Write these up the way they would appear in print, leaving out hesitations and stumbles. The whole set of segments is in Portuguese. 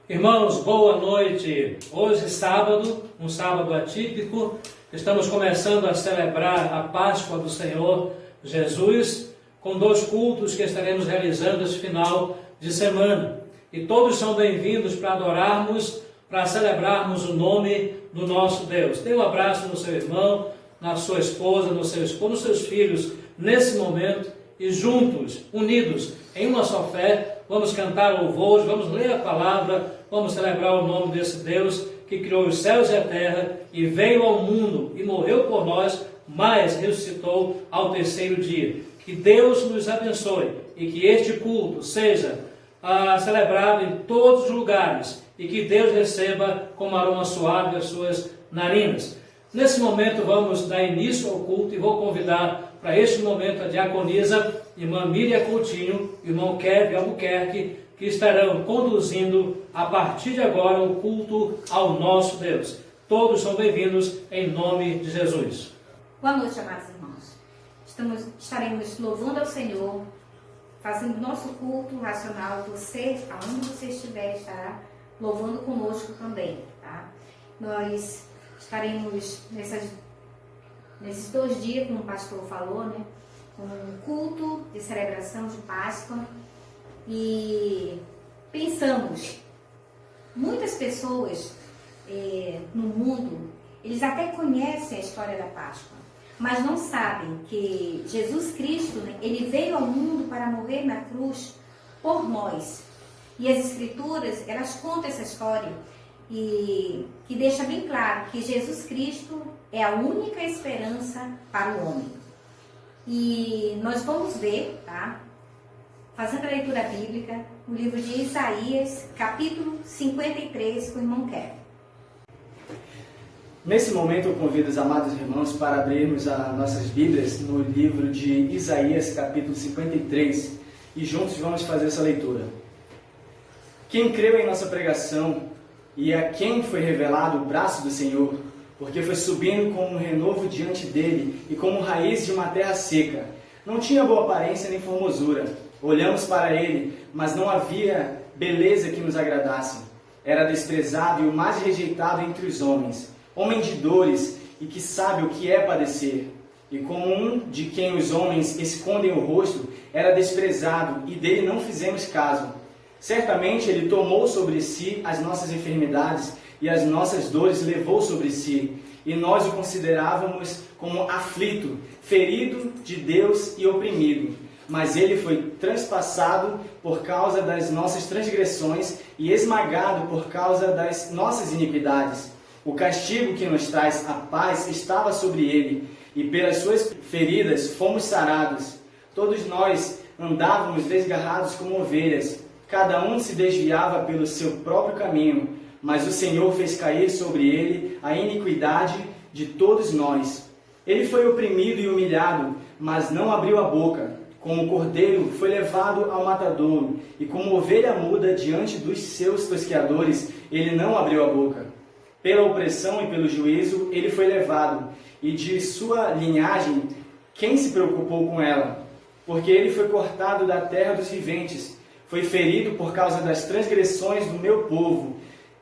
Irmãos, boa noite. Hoje, sábado, um sábado atípico, estamos começando a celebrar a Páscoa do Senhor Jesus, com 2 cultos que estaremos realizando esse final de semana. E todos são bem-vindos para adorarmos, para celebrarmos o nome do nosso Deus. Dê um abraço no seu irmão, na sua esposa, no seu esposo, nos seus filhos, nesse momento, e juntos, unidos em uma só fé, vamos cantar louvores, vamos ler a palavra, vamos celebrar o nome desse Deus que criou os céus e a terra e veio ao mundo e morreu por nós, mas ressuscitou ao 3º dia. Que Deus nos abençoe e que este culto seja celebrado em todos os lugares e que Deus receba como aroma suave as suas narinas. Nesse momento vamos dar início ao culto e vou convidar para este momento a diaconisa, irmã Miriam Coutinho, irmão Kevin Albuquerque, que estarão conduzindo a partir de agora o culto ao nosso Deus. Todos são bem-vindos em nome de Jesus. Boa noite, amados irmãos. Estaremos louvando ao Senhor, fazendo nosso culto racional. Você, aonde você estiver, estará louvando conosco também, tá? Nós estaremos nesses 2 dias, como o pastor falou, né? Com um culto de celebração de Páscoa. E pensamos, muitas pessoas no mundo, eles até conhecem a história da Páscoa, mas não sabem que Jesus Cristo, né, ele veio ao mundo para morrer na cruz por nós. E as Escrituras, elas contam essa história e que deixa bem claro que Jesus Cristo é a única esperança para o homem. E nós vamos ver, tá? Fazendo a leitura bíblica, no livro de Isaías, capítulo 53, com o irmão Kevin. Nesse momento eu convido os amados irmãos para abrirmos as nossas Bíblias no livro de Isaías, capítulo 53, e juntos vamos fazer essa leitura. Quem creu em nossa pregação e a quem foi revelado o braço do Senhor, porque foi subindo como um renovo diante dele e como raiz de uma terra seca. Não tinha boa aparência nem formosura. Olhamos para ele, mas não havia beleza que nos agradasse. Era desprezado e o mais rejeitado entre os homens, homem de dores e que sabe o que é padecer. E como um de quem os homens escondem o rosto, era desprezado e dele não fizemos caso. Certamente ele tomou sobre si as nossas enfermidades e as nossas dores levou sobre si. E nós o considerávamos como aflito, ferido de Deus e oprimido. Mas ele foi transpassado por causa das nossas transgressões e esmagado por causa das nossas iniquidades. O castigo que nos traz a paz estava sobre ele, e pelas suas feridas fomos sarados. Todos nós andávamos desgarrados como ovelhas, cada um se desviava pelo seu próprio caminho, mas o Senhor fez cair sobre ele a iniquidade de todos nós. Ele foi oprimido e humilhado, mas não abriu a boca. Como cordeiro foi levado ao matadouro, e como ovelha muda diante dos seus tosqueadores, ele não abriu a boca. Pela opressão e pelo juízo ele foi levado, e de sua linhagem quem se preocupou com ela? Porque ele foi cortado da terra dos viventes, foi ferido por causa das transgressões do meu povo.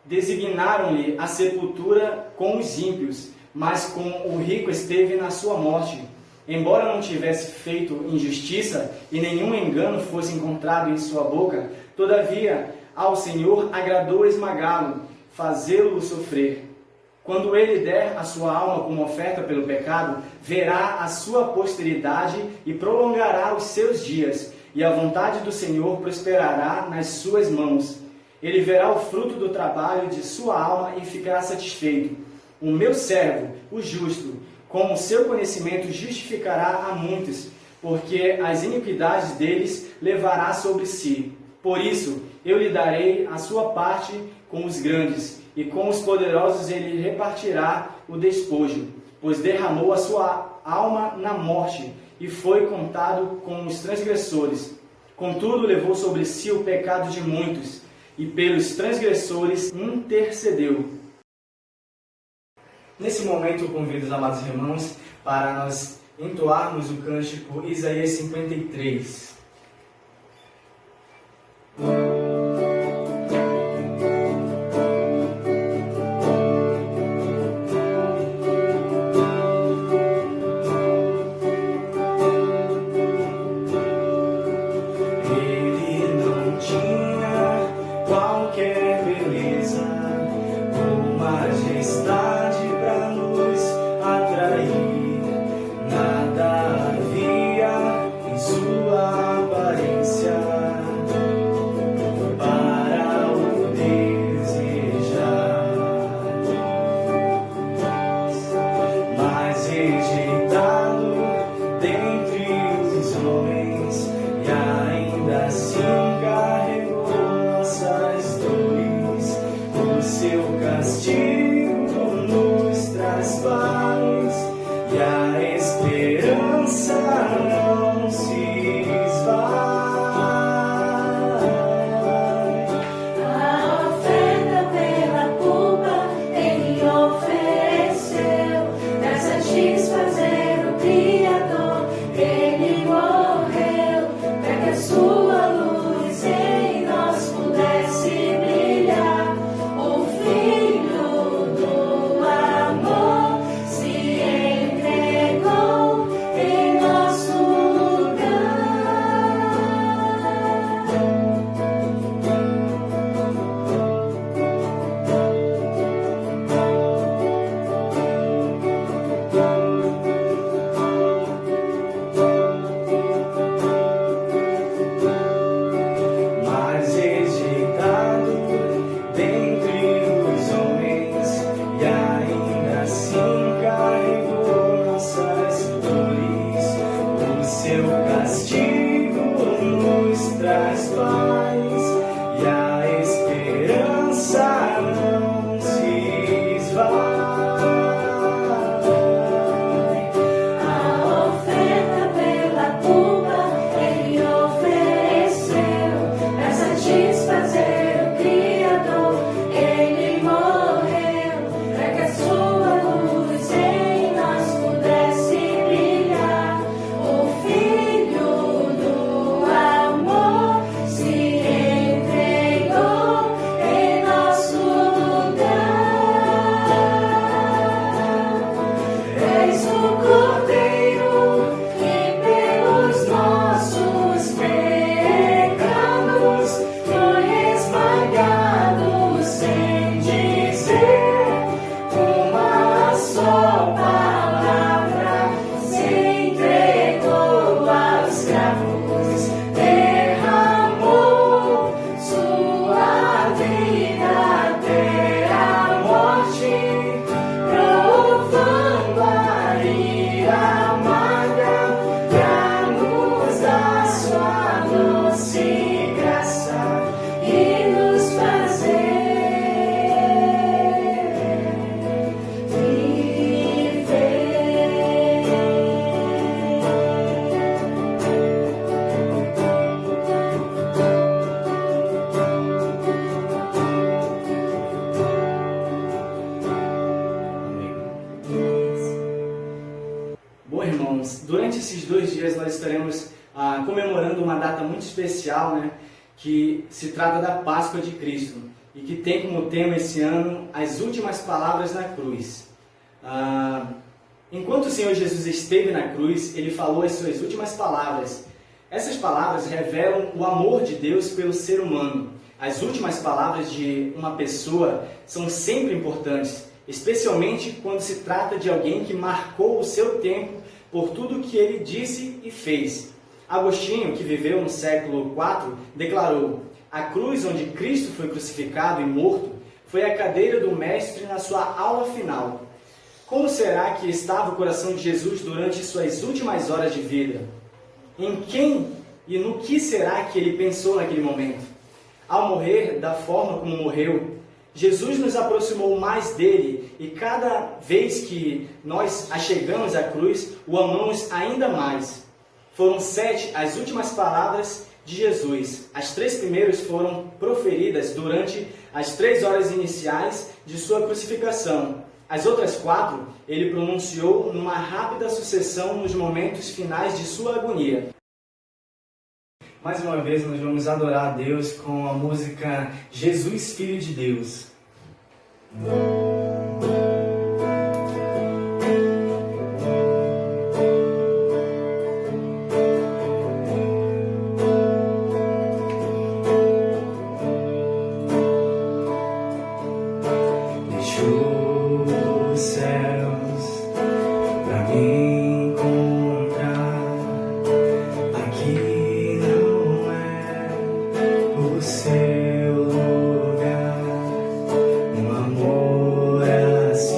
Designaram-lhe a sepultura com os ímpios, mas com o rico esteve na sua morte. Embora não tivesse feito injustiça e nenhum engano fosse encontrado em sua boca, todavia ao Senhor agradou esmagá-lo, fazê-lo sofrer. Quando ele der a sua alma como oferta pelo pecado, verá a sua posteridade e prolongará os seus dias, e a vontade do Senhor prosperará nas suas mãos. Ele verá o fruto do trabalho de sua alma e ficará satisfeito. O meu servo, o justo, com o seu conhecimento justificará a muitos, porque as iniquidades deles levará sobre si. Por isso, eu lhe darei a sua parte com os grandes, e com os poderosos ele repartirá o despojo, pois derramou a sua alma na morte, e foi contado com os transgressores. Contudo, levou sobre si o pecado de muitos, e pelos transgressores intercedeu. Nesse momento, eu convido os amados irmãos para nós entoarmos o cântico Isaías 53. homens e ainda assim carregou nossas dores. O seu castigo nos traz paz e a esperança não se esvai. A oferta pela culpa Ele ofereceu pra satisfazer o Criador. Ele morreu para que a sua luz em nós pudesse brilhar. O Filho do amor se entregou em nosso lugar. Mas rejeitado dentre os homens e ainda assim carregou nossas dores. O seu castigo nos traz paz e a esperança não se esvai. A oferta pela culpa Ele ofereceu para satisfazer o Criador. Ele morreu para que a sua luz em nós pudesse brilhar. O Filho do amor se entregou em nosso lugar. És o Cordeiro que pelos nossos pecados foi esmagado sem dizer uma só palavra. Se entregou aos cravos, derramou sua vida até a morte, provando a ira amarga pra nos dar sua doce graça e nos fazer Bom, irmãos, durante esses 2 dias nós estaremos comemorando uma data muito especial, né, que se trata da Páscoa de Cristo e que tem como tema esse ano as últimas palavras na cruz. Enquanto o Senhor Jesus esteve na cruz, Ele falou as suas últimas palavras. Essas palavras revelam o amor de Deus pelo ser humano. As últimas palavras de uma pessoa são sempre importantes, especialmente quando se trata de alguém que marcou o seu tempo por tudo que ele disse e fez. Agostinho, que viveu no século IV, declarou: a cruz onde Cristo foi crucificado e morto foi a cadeira do Mestre na sua aula final. Como será que estava o coração de Jesus durante suas últimas horas de vida? Em quem e no que será que ele pensou naquele momento? Ao morrer da forma como morreu, Jesus nos aproximou mais dele e cada vez que nós achegamos à cruz, o amamos ainda mais. Foram 7 as últimas palavras de Jesus. As 3 primeiras foram proferidas durante as 3 horas iniciais de sua crucificação. As outras 4 ele pronunciou numa rápida sucessão nos momentos finais de sua agonia. Mais uma vez nós vamos adorar a Deus com a música Jesus, Filho de Deus. Deixou os céus pra me encontrar. Aqui não é o seu lugar. Um amor assim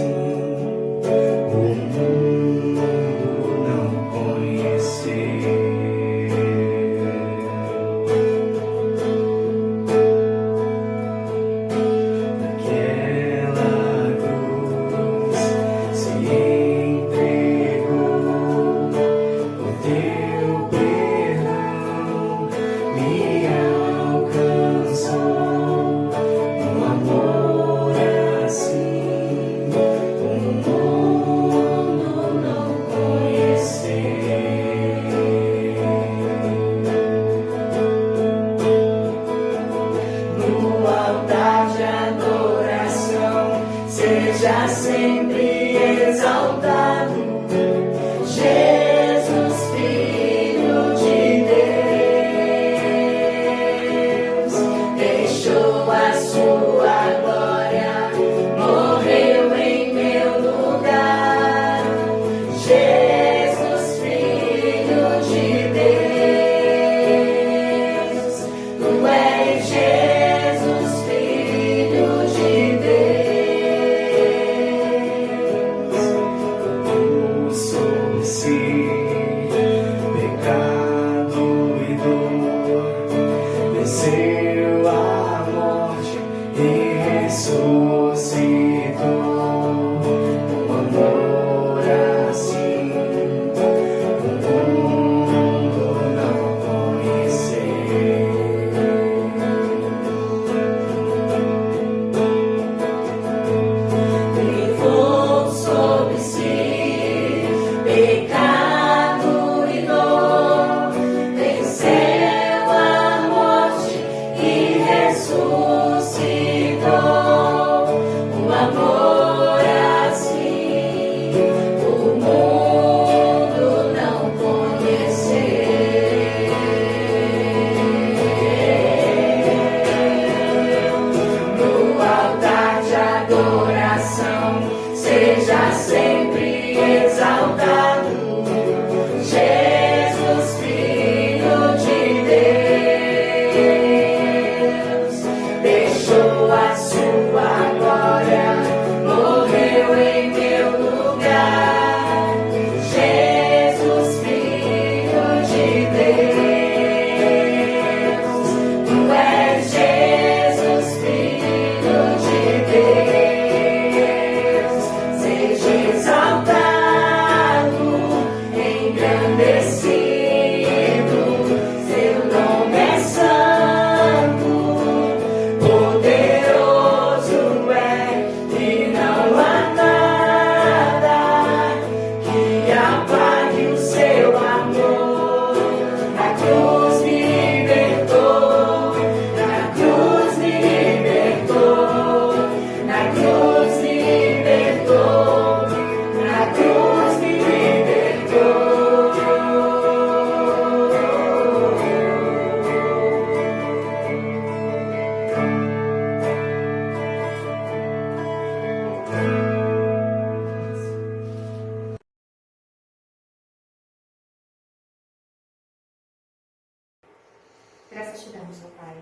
Graças te damos, ó Pai,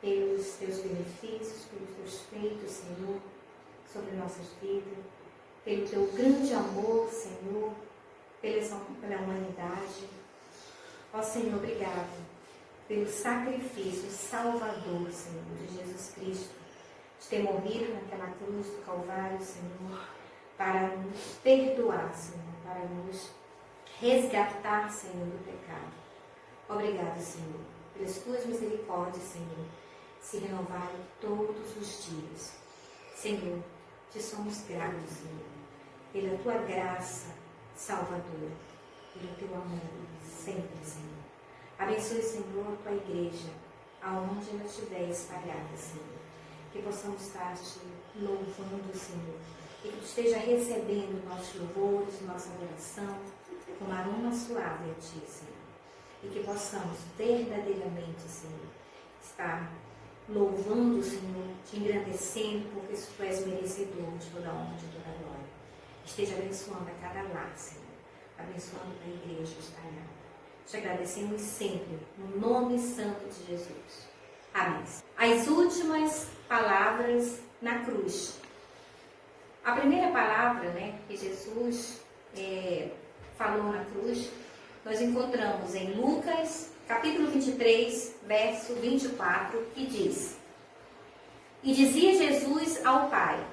pelos teus benefícios, pelos teus feitos, Senhor, sobre nossas vidas, pelo teu grande amor, Senhor, pela humanidade. Ó Senhor, obrigado pelo sacrifício salvador, Senhor, de Jesus Cristo, de ter morrido naquela cruz do Calvário, Senhor, para nos perdoar, Senhor, para nos resgatar, Senhor, do pecado. Obrigado, Senhor, pelas tuas misericórdias, Senhor, se renovarem todos os dias. Senhor, te somos gratos, Senhor, pela tua graça salvadora, pelo teu amor sempre, Senhor. Abençoe, Senhor, a tua igreja, aonde ela estiver espalhada, Senhor. Que possamos estar te louvando, Senhor. E que tu esteja recebendo nossos louvores, nossa adoração, com aroma suave a ti, Senhor. E que possamos verdadeiramente, Senhor, estar louvando, Senhor, te engrandecendo, porque tu és merecedor de toda a honra, de toda a glória. Esteja abençoando a cada lar, Senhor. Abençoando a igreja espalhada. Te agradecemos sempre, no nome santo de Jesus. Amém. As últimas palavras na cruz. A primeira palavra, que Jesus falou na cruz, nós encontramos em Lucas, capítulo 23, verso 24, que diz: E dizia Jesus ao Pai: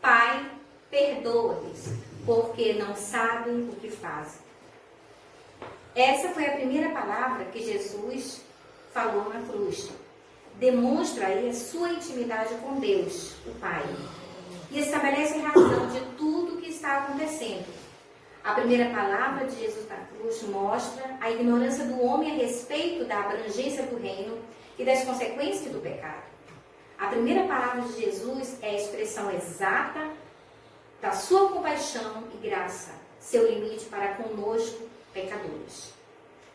Pai, perdoa-lhes, porque não sabem o que fazem. Essa foi a primeira palavra que Jesus falou na cruz. Demonstra aí a sua intimidade com Deus, o Pai, e estabelece a razão de tudo o que está acontecendo. A primeira palavra de Jesus na cruz mostra a ignorância do homem a respeito da abrangência do reino e das consequências do pecado. A primeira palavra de Jesus é a expressão exata da sua compaixão e graça, seu limite para conosco, pecadores.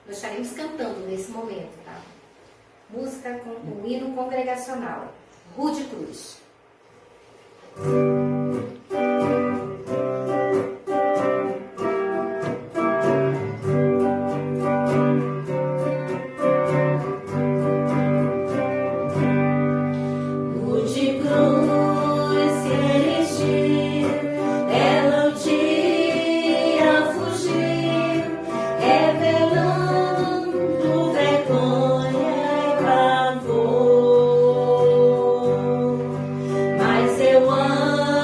Nós estaremos cantando nesse momento, tá? Música com o hino congregacional, Rude Cruz. Mas eu amo.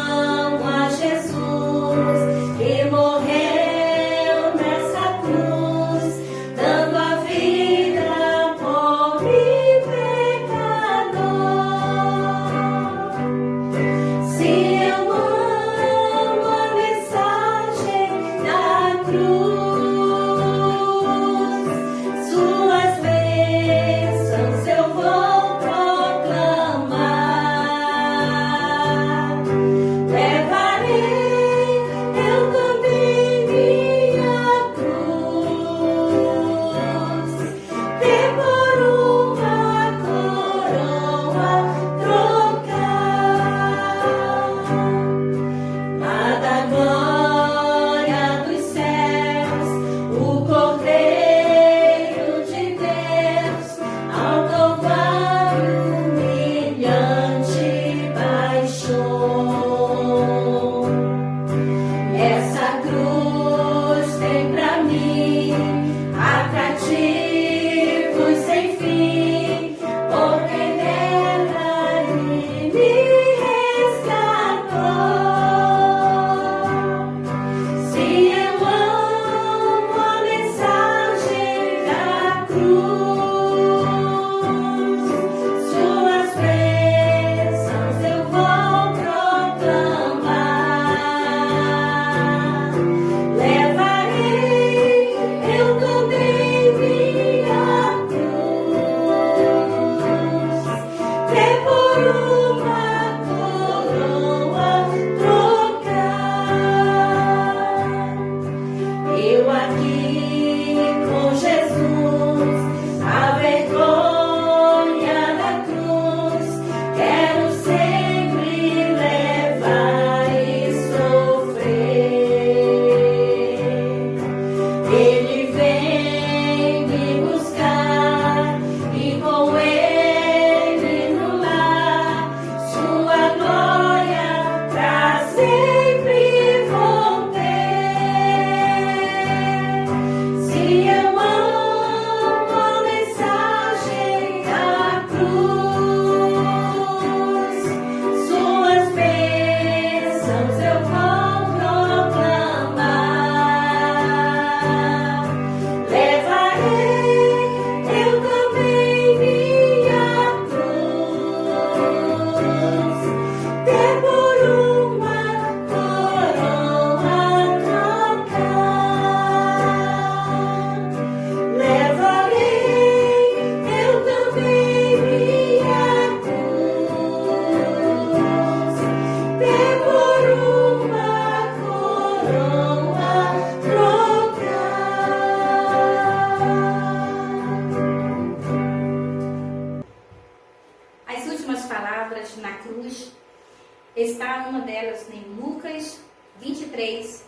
23,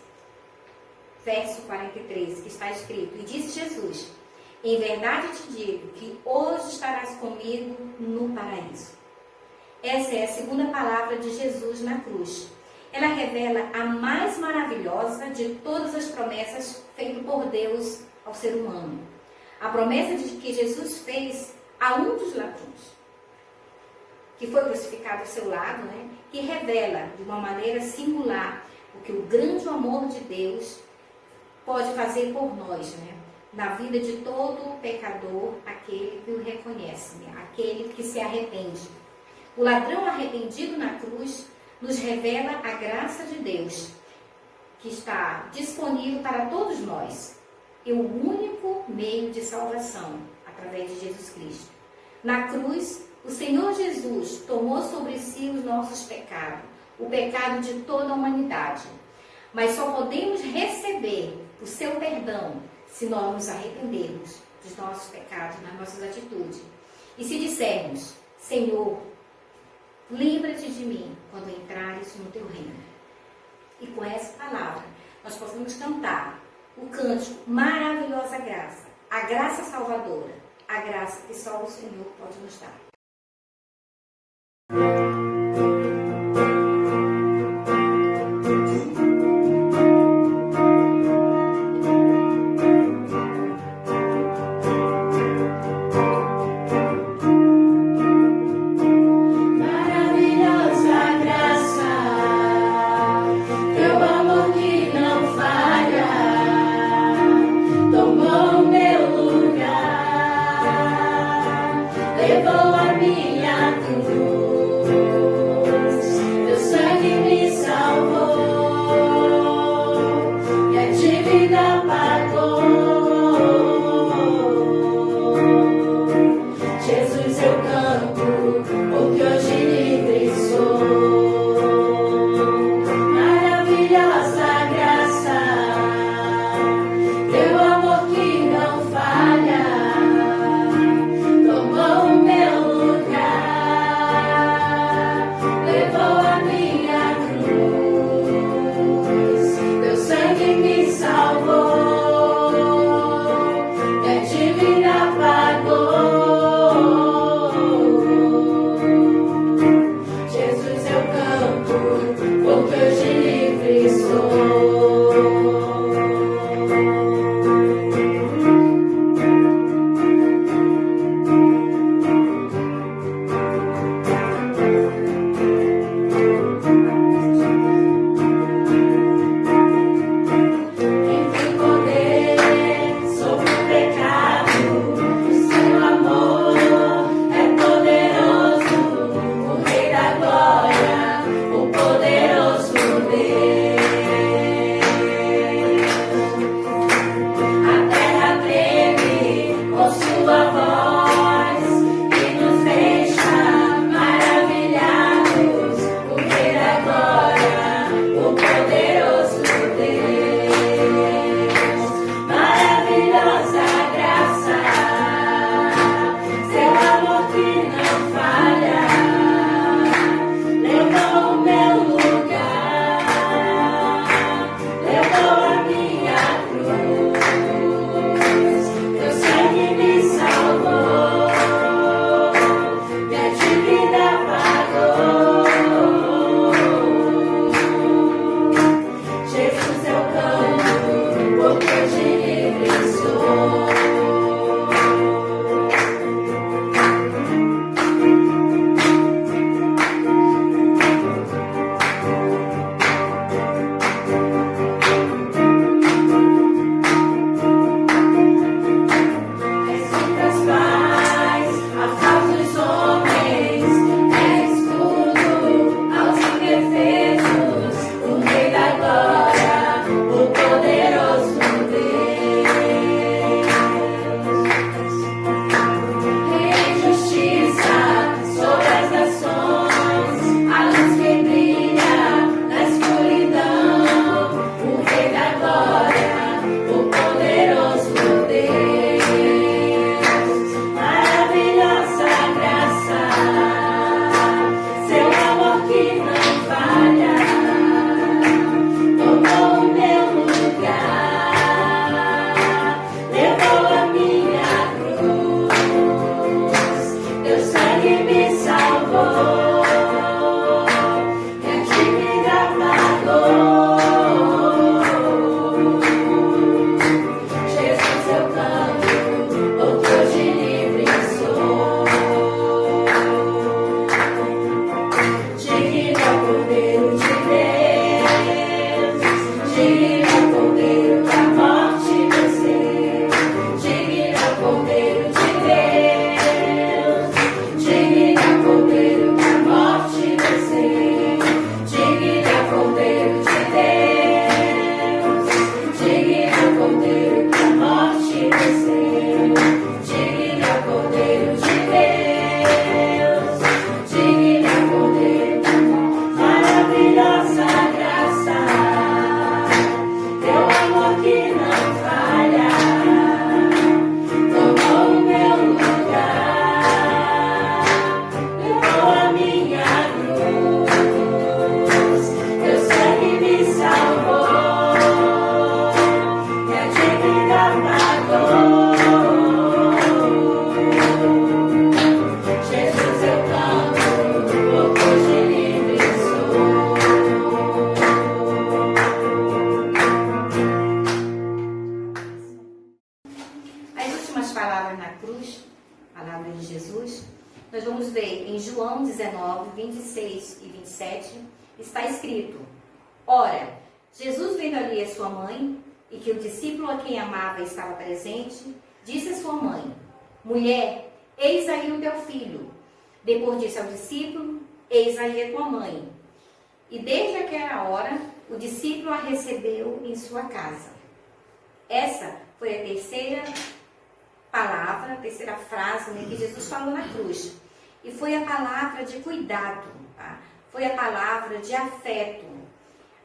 verso 43, que está escrito: E disse Jesus: Em verdade te digo que hoje estarás comigo no paraíso. Essa é a segunda palavra de Jesus na cruz. Ela revela a mais maravilhosa de todas as promessas feitas por Deus ao ser humano. A promessa de que Jesus fez a um dos ladrões, que foi crucificado ao seu lado, que revela de uma maneira singular o que o grande amor de Deus pode fazer por nós, na vida de todo pecador, aquele que o reconhece, aquele que se arrepende. O ladrão arrependido na cruz nos revela a graça de Deus, que está disponível para todos nós, e o único meio de salvação, através de Jesus Cristo. Na cruz, o Senhor Jesus tomou sobre si os nossos pecados, o pecado de toda a humanidade. Mas só podemos receber o seu perdão se nós nos arrependermos dos nossos pecados, das nossas atitudes. E se dissermos: Senhor, lembra-te de mim quando entrares no teu reino. E com essa palavra, nós possamos cantar o cântico Maravilhosa Graça, a graça salvadora, a graça que só o Senhor pode nos dar. Levou a minha cruz. últimas palavras na cruz, palavras de Jesus, nós vamos ver em João 19, 26 e 27, está escrito: ora, Jesus vendo ali a sua mãe, e que o discípulo a quem amava estava presente, disse a sua mãe: mulher, eis aí o teu filho. Depois disse ao discípulo: eis aí a tua mãe. E desde aquela hora, o discípulo a recebeu em sua casa. Essa foi a terceira palavra, a terceira frase, né, que Jesus falou na cruz. E foi a palavra de cuidado, tá? Foi a palavra de afeto.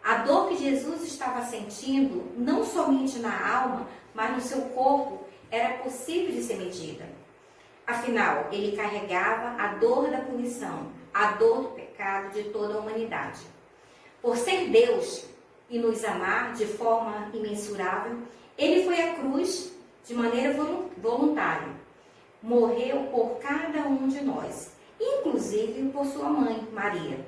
A dor que Jesus estava sentindo, não somente na alma, mas no seu corpo, era possível de ser medida. Afinal, ele carregava a dor da punição, a dor do pecado de toda a humanidade. Por ser Deus e nos amar de forma imensurável, ele foi à cruz de maneira voluntária. Morreu por cada um de nós, inclusive por sua mãe, Maria.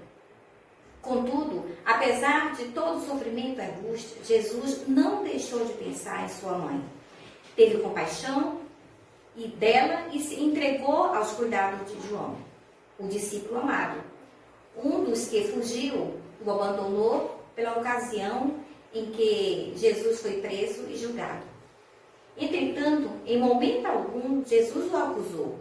Contudo, apesar de todo o sofrimento e angústia, Jesus não deixou de pensar em sua mãe. Teve compaixão dela e se entregou aos cuidados de João, o discípulo amado. Um dos que fugiu o abandonou pela ocasião em que Jesus foi preso e julgado. Entretanto, em momento algum, Jesus o acusou.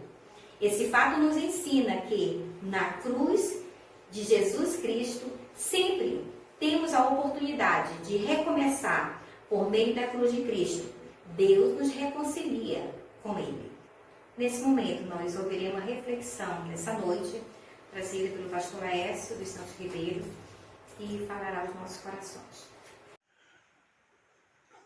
Esse fato nos ensina que, na cruz de Jesus Cristo, sempre temos a oportunidade de recomeçar por meio da cruz de Cristo. Deus nos reconcilia com Ele. Nesse momento, nós ouviremos uma reflexão nessa noite, trazida pelo pastor Laércio dos Santos Ribeiro, que falará aos nossos corações.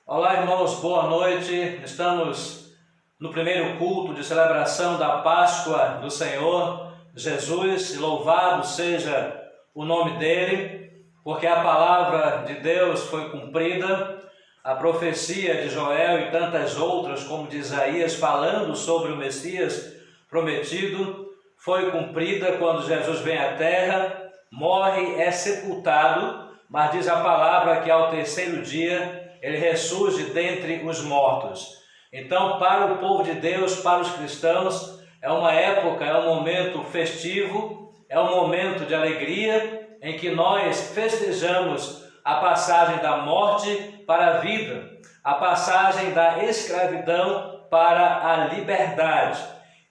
Olá, irmãos, boa noite. Estamos no primeiro culto de celebração da Páscoa do Senhor Jesus. Louvado seja o nome dele, porque a palavra de Deus foi cumprida, a profecia de Joel e tantas outras, como de Isaías, falando sobre o Messias prometido, foi cumprida quando Jesus vem à terra, morre, é sepultado, mas diz a palavra que ao terceiro dia ele ressurge dentre os mortos. Então, para o povo de Deus, para os cristãos, é uma época, é um momento festivo, é um momento de alegria, em que nós festejamos a passagem da morte para a vida, a passagem da escravidão para a liberdade.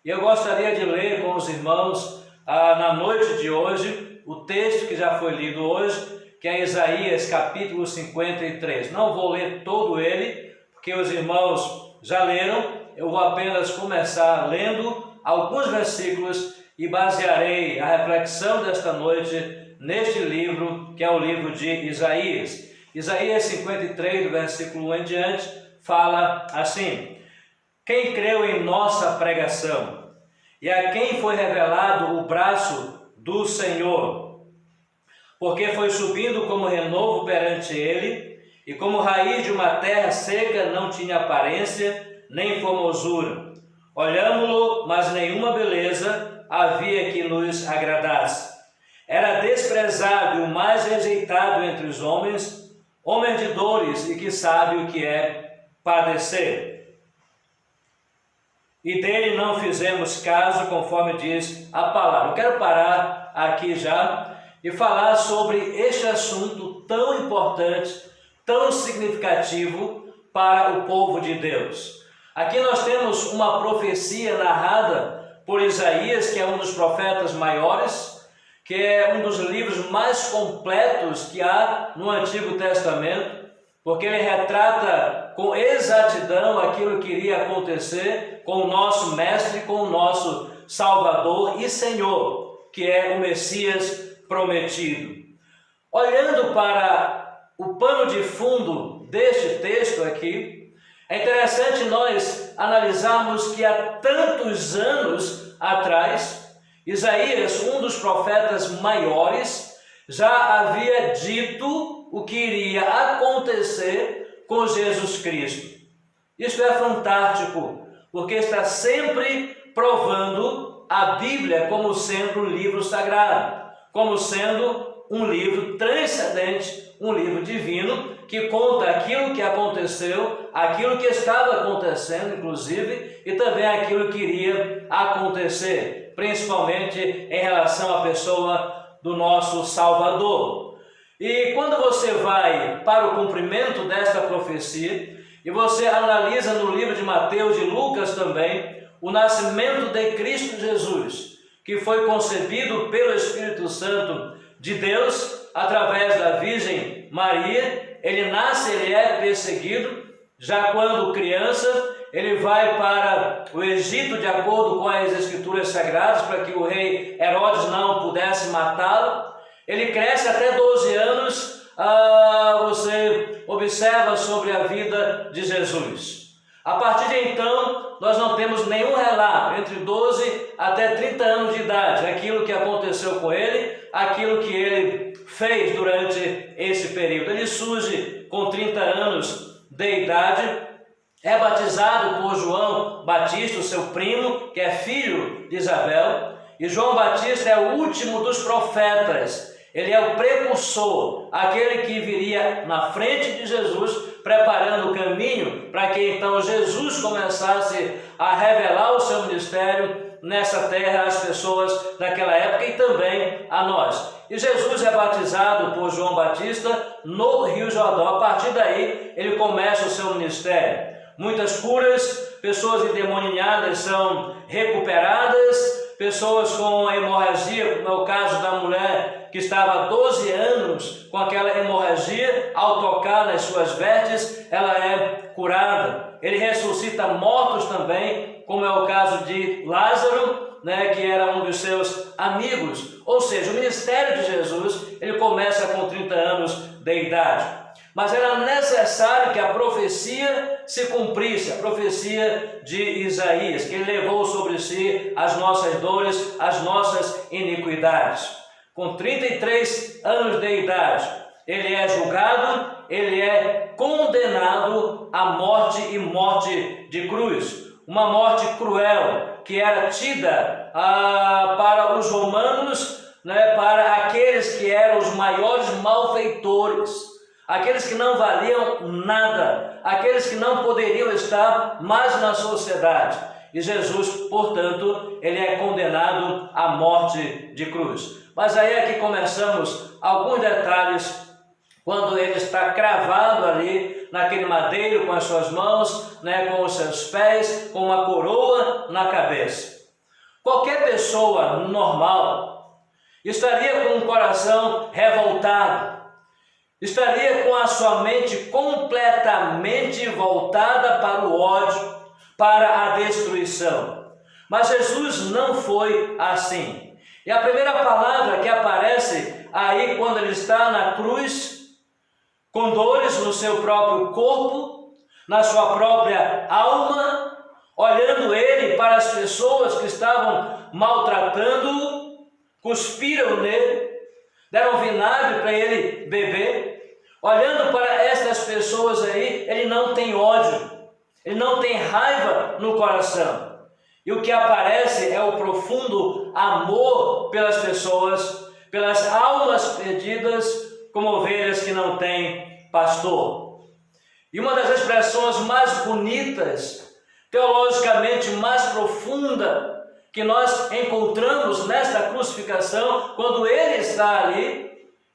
E eu gostaria de ler com os irmãos, na noite de hoje, o texto que já foi lido hoje, que é Isaías capítulo 53. Não vou ler todo ele, porque os irmãos já leram, eu vou apenas começar lendo alguns versículos e basearei a reflexão desta noite neste livro, que é o livro de Isaías. Isaías 53, do versículo 1 em diante, fala assim: quem creu em nossa pregação, e a quem foi revelado o braço do Senhor, porque foi subindo como renovo perante ele, e como raiz de uma terra seca não tinha aparência, nem formosura. Olhámo-lo, mas nenhuma beleza havia que nos agradasse. Era desprezado e o mais rejeitado entre os homens, homem de dores e que sabe o que é padecer. E dele não fizemos caso, conforme diz a palavra. Eu quero parar aqui já e falar sobre este assunto tão importante, tão significativo para o povo de Deus. Aqui nós temos uma profecia narrada por Isaías, que é um dos profetas maiores, que é um dos livros mais completos que há no Antigo Testamento, porque ele retrata com exatidão aquilo que iria acontecer com o nosso Mestre, com o nosso Salvador e Senhor, que é o Messias prometido. Olhando para o pano de fundo deste texto aqui, é interessante nós analisarmos que há tantos anos atrás, Isaías, um dos profetas maiores, já havia dito o que iria acontecer com Jesus Cristo. Isso é fantástico, porque está sempre provando a Bíblia como sendo um livro sagrado, como sendo um livro transcendente, um livro divino, que conta aquilo que aconteceu, aquilo que estava acontecendo, inclusive, e também aquilo que iria acontecer, principalmente em relação à pessoa do nosso Salvador. E quando você vai para o cumprimento desta profecia, e você analisa no livro de Mateus e Lucas também, o nascimento de Cristo Jesus, que foi concebido pelo Espírito Santo de Deus, através da Virgem Maria. Ele nasce, ele é perseguido, já quando criança, ele vai para o Egito de acordo com as Escrituras Sagradas, para que o rei Herodes não pudesse matá-lo. Ele cresce até 12 anos, você observa sobre a vida de Jesus. A partir de então, nós não temos nenhum relato, entre 12 até 30 anos de idade, aquilo que aconteceu com ele, aquilo que ele fez durante esse período. Ele surge com 30 anos de idade, é batizado por João Batista, o seu primo, que é filho de Isabel, e João Batista é o último dos profetas. Ele é o precursor, aquele que viria na frente de Jesus, preparando o caminho para que então Jesus começasse a revelar o seu ministério nessa terra às pessoas daquela época e também a nós. E Jesus é batizado por João Batista no Rio Jordão. A partir daí, ele começa o seu ministério. Muitas curas, pessoas endemoniadas são recuperadas, pessoas com hemorragia, como é o caso da mulher que estava há 12 anos com aquela hemorragia, ao tocar nas suas vestes, ela é curada. Ele ressuscita mortos também, como é o caso de Lázaro, que era um dos seus amigos. Ou seja, o ministério de Jesus, ele começa com 30 anos de idade. Mas era necessário que a profecia se cumprisse, a profecia de Isaías, que ele levou sobre si as nossas dores, as nossas iniquidades. Com 33 anos de idade, ele é julgado, ele é condenado à morte e morte de cruz. Uma morte cruel, que era tida para os romanos, para aqueles que eram os maiores malfeitores, aqueles que não valiam nada, aqueles que não poderiam estar mais na sociedade. E Jesus, portanto, ele é condenado à morte de cruz. Mas aí é que começamos alguns detalhes, quando ele está cravado ali naquele madeiro com as suas mãos, com os seus pés, com uma coroa na cabeça. Qualquer pessoa normal estaria com um coração revoltado, estaria com a sua mente completamente voltada para o ódio, para a destruição. Mas Jesus não foi assim. E a primeira palavra que aparece aí quando ele está na cruz, com dores no seu próprio corpo, na sua própria alma, olhando ele para as pessoas que estavam maltratando-o, cuspiram nele, deram vinagre para ele beber. Olhando para estas pessoas aí, ele não tem ódio, ele não tem raiva no coração. E o que aparece é o profundo amor pelas pessoas, pelas almas perdidas, como ovelhas que não têm pastor. E uma das expressões mais bonitas, teologicamente mais profunda, que nós encontramos nesta crucificação, quando ele está ali,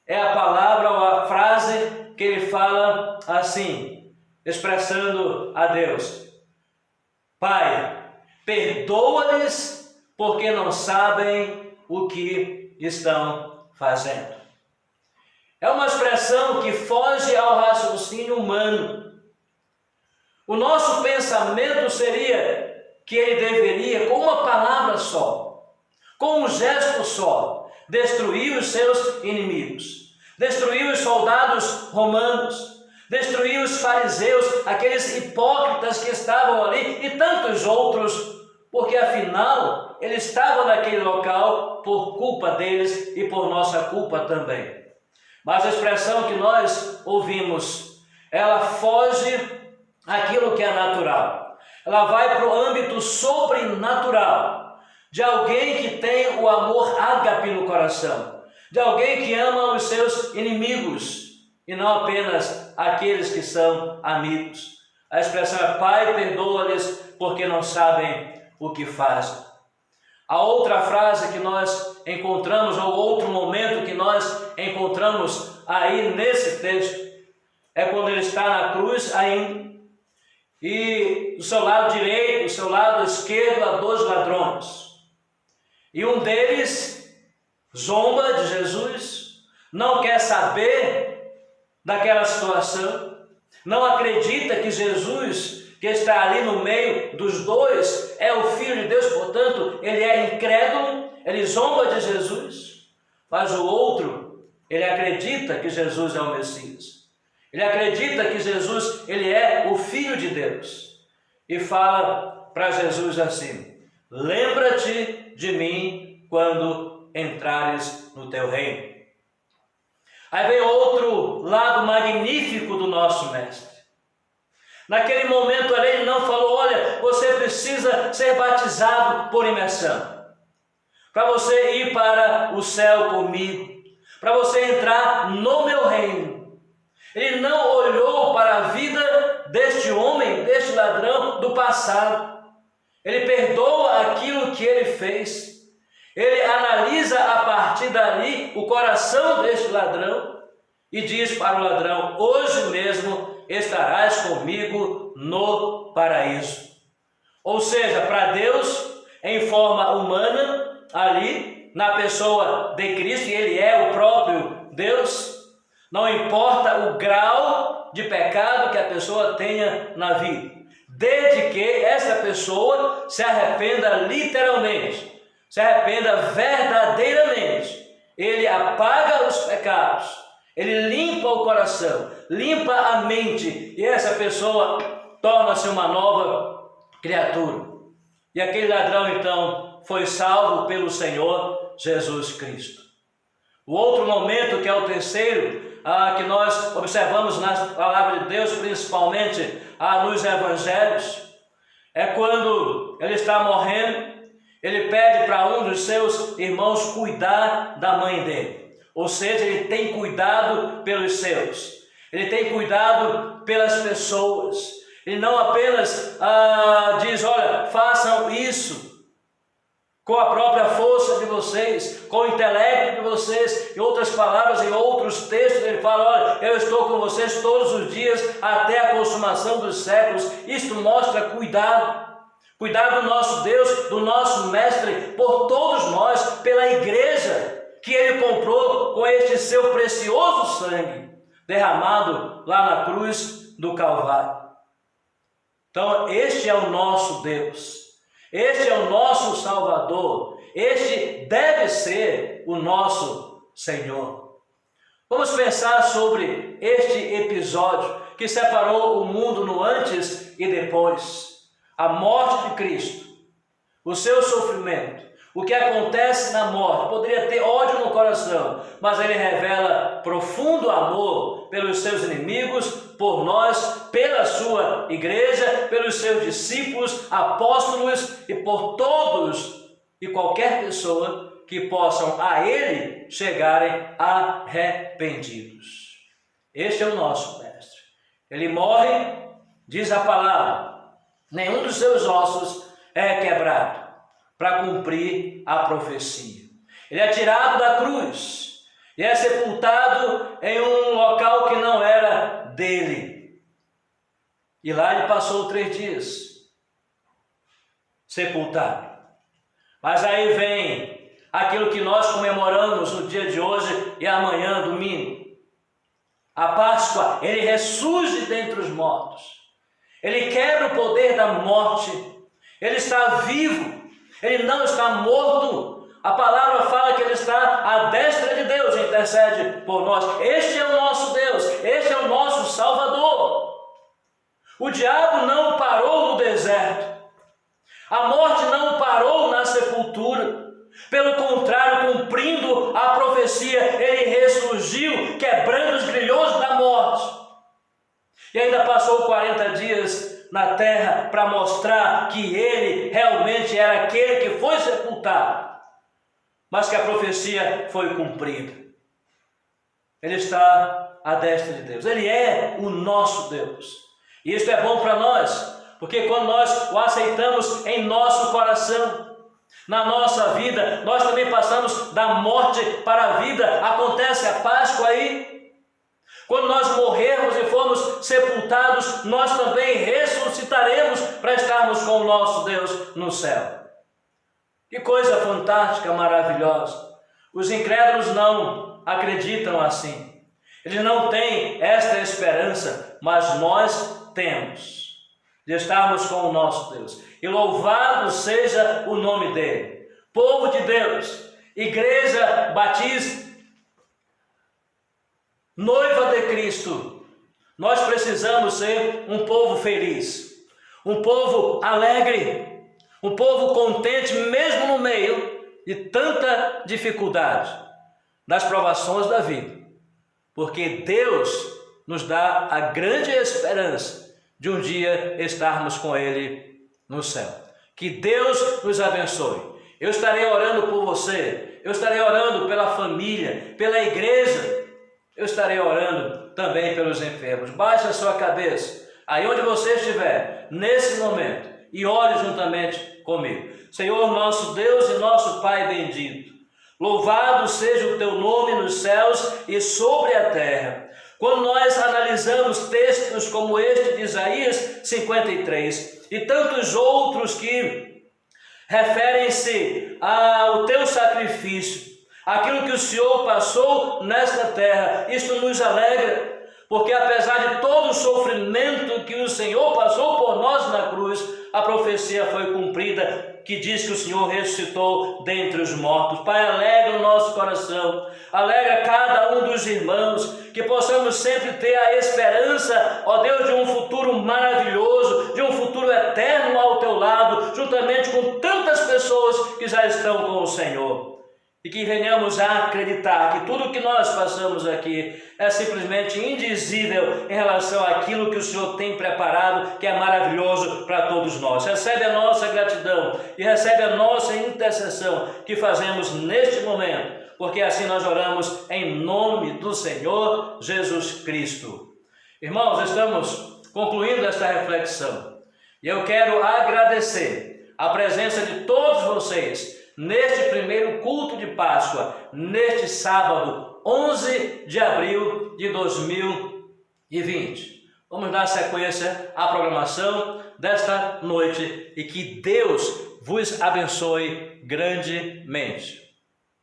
é a palavra ou a frase que ele fala assim, expressando a Deus: Pai, perdoa-lhes, porque não sabem o que estão fazendo. É uma expressão que foge ao raciocínio humano. O nosso pensamento seria que ele deveria, com uma palavra só, com um gesto só, destruir os seus inimigos, destruir os soldados romanos, destruir os fariseus, aqueles hipócritas que estavam ali e tantos outros, porque afinal ele estava naquele local por culpa deles e por nossa culpa também. Mas a expressão que nós ouvimos, ela foge àquilo que é natural. Ela vai para o âmbito sobrenatural, de alguém que tem o amor ágape no coração, de alguém que ama os seus inimigos. e não apenas aqueles que são amigos. A expressão é: Pai, perdoa-lhes porque não sabem o que fazem. A outra frase que nós encontramos, ou outro momento que nós encontramos aí nesse texto, é quando ele está na cruz ainda, e do seu lado direito, do seu lado esquerdo, há 2 ladrões. E um deles zomba de Jesus, não quer saber daquela situação, não acredita que Jesus, que está ali no meio dos dois, é o Filho de Deus, portanto, ele é incrédulo, ele zomba de Jesus. Mas o outro, ele acredita que Jesus é o Messias. Ele acredita que Jesus, ele é o Filho de Deus. E fala para Jesus assim: lembra-te de mim quando entrares no teu reino. Aí vem outro lado magnífico do nosso Mestre. Naquele momento ali, ele não falou: olha, você precisa ser batizado por imersão, para você ir para o céu comigo, para você entrar no meu reino. Ele não olhou para a vida deste homem, deste ladrão do passado. Ele perdoa aquilo que ele fez. Ele analisa a partir dali o coração deste ladrão e diz para o ladrão: hoje mesmo estarás comigo no paraíso. Ou seja, para Deus, em forma humana, ali na pessoa de Cristo, e ele é o próprio Deus, não importa o grau de pecado que a pessoa tenha na vida, desde que essa pessoa se arrependa literalmente, se arrependa verdadeiramente, ele apaga os pecados, ele limpa o coração, limpa a mente, e essa pessoa torna-se uma nova criatura. E aquele ladrão então foi salvo pelo Senhor Jesus Cristo. O outro momento, que é o terceiro, que nós observamos na palavra de Deus, principalmente nos evangelhos, é quando ele está morrendo, ele pede para um dos seus irmãos cuidar da mãe dele. Ou seja, ele tem cuidado pelos seus, ele tem cuidado pelas pessoas. Ele não apenas diz: olha, façam isso com a própria força de vocês, com o intelecto de vocês. Em outras palavras, em outros textos, ele fala: olha, eu estou com vocês todos os dias até a consumação dos séculos. Isto mostra cuidado do nosso Deus, do nosso Mestre, por todos nós, pela igreja que ele comprou com este seu precioso sangue, derramado lá na cruz do Calvário. Então, este é o nosso Deus. Este é o nosso Salvador, este deve ser o nosso Senhor. Vamos pensar sobre este episódio que separou o mundo no antes e depois. A morte de Cristo, o seu sofrimento, o que acontece na morte. Poderia ter ódio no coração, mas ele revela profundo amor pelos seus inimigos, por nós, pela sua igreja, pelos seus discípulos, apóstolos e por todos e qualquer pessoa que possam a ele chegarem arrependidos. Este é o nosso Mestre. Ele morre, diz a palavra, nenhum dos seus ossos é quebrado, para cumprir a profecia. Ele é tirado da cruz e é sepultado em um local que não era dele. E lá ele passou 3 dias sepultado. Mas aí vem aquilo que nós comemoramos no dia de hoje e amanhã, domingo. A Páscoa, ele ressurge dentre os mortos. Ele quebra o poder da morte. Ele está vivo. Ele não está morto. A palavra fala que ele está à destra de Deus, intercede por nós. Este é o nosso Deus, este é o nosso Salvador. O diabo não parou no deserto. A morte não parou na sepultura. Pelo contrário, cumprindo a profecia, ele ressurgiu, quebrando os grilhões da morte. E ainda passou 40 dias na terra para mostrar que ele realmente era aquele que foi sepultado, mas que a profecia foi cumprida. Ele está à destra de Deus. Ele é o nosso Deus. E isso é bom para nós, porque quando nós o aceitamos em nosso coração, na nossa vida, nós também passamos da morte para a vida. Acontece a Páscoa aí. Quando nós morrermos e formos sepultados, nós também ressuscitaremos para estarmos com o nosso Deus no céu. Que coisa fantástica, maravilhosa. Os incrédulos não acreditam assim. Eles não têm esta esperança, mas nós temos de estarmos com o nosso Deus. E louvado seja o nome dele. Povo de Deus, Igreja Batista, noiva de Cristo, nós precisamos ser um povo feliz, um povo alegre, um povo contente, mesmo no meio de tanta dificuldade, das provações da vida, porque Deus nos dá a grande esperança de um dia estarmos com Ele no céu. Que Deus nos abençoe. Eu estarei orando por você, eu estarei orando pela família, pela igreja, eu estarei orando também pelos enfermos. Baixe a sua cabeça, aí onde você estiver, nesse momento, e ore juntamente comigo. Senhor, nosso Deus e nosso Pai bendito, louvado seja o teu nome nos céus e sobre a terra. Quando nós analisamos textos como este de Isaías 53 e tantos outros que referem-se ao teu sacrifício, aquilo que o Senhor passou nesta terra, isto nos alegra, porque apesar de todo o sofrimento que o Senhor passou por nós na cruz, a profecia foi cumprida, que diz que o Senhor ressuscitou dentre os mortos. Pai, alegra o nosso coração, alegra cada um dos irmãos, que possamos sempre ter a esperança, ó Deus, de um futuro maravilhoso, de um futuro eterno ao teu lado, juntamente com tantas pessoas que já estão com o Senhor. E que venhamos a acreditar que tudo que nós passamos aqui é simplesmente indizível em relação àquilo que o Senhor tem preparado, que é maravilhoso para todos nós. Recebe a nossa gratidão e recebe a nossa intercessão que fazemos neste momento, porque assim nós oramos em nome do Senhor Jesus Cristo. Irmãos, estamos concluindo esta reflexão e eu quero agradecer a presença de todos vocês neste primeiro culto de Páscoa, neste sábado, 11 de abril de 2020. Vamos dar sequência à programação desta noite e que Deus vos abençoe grandemente.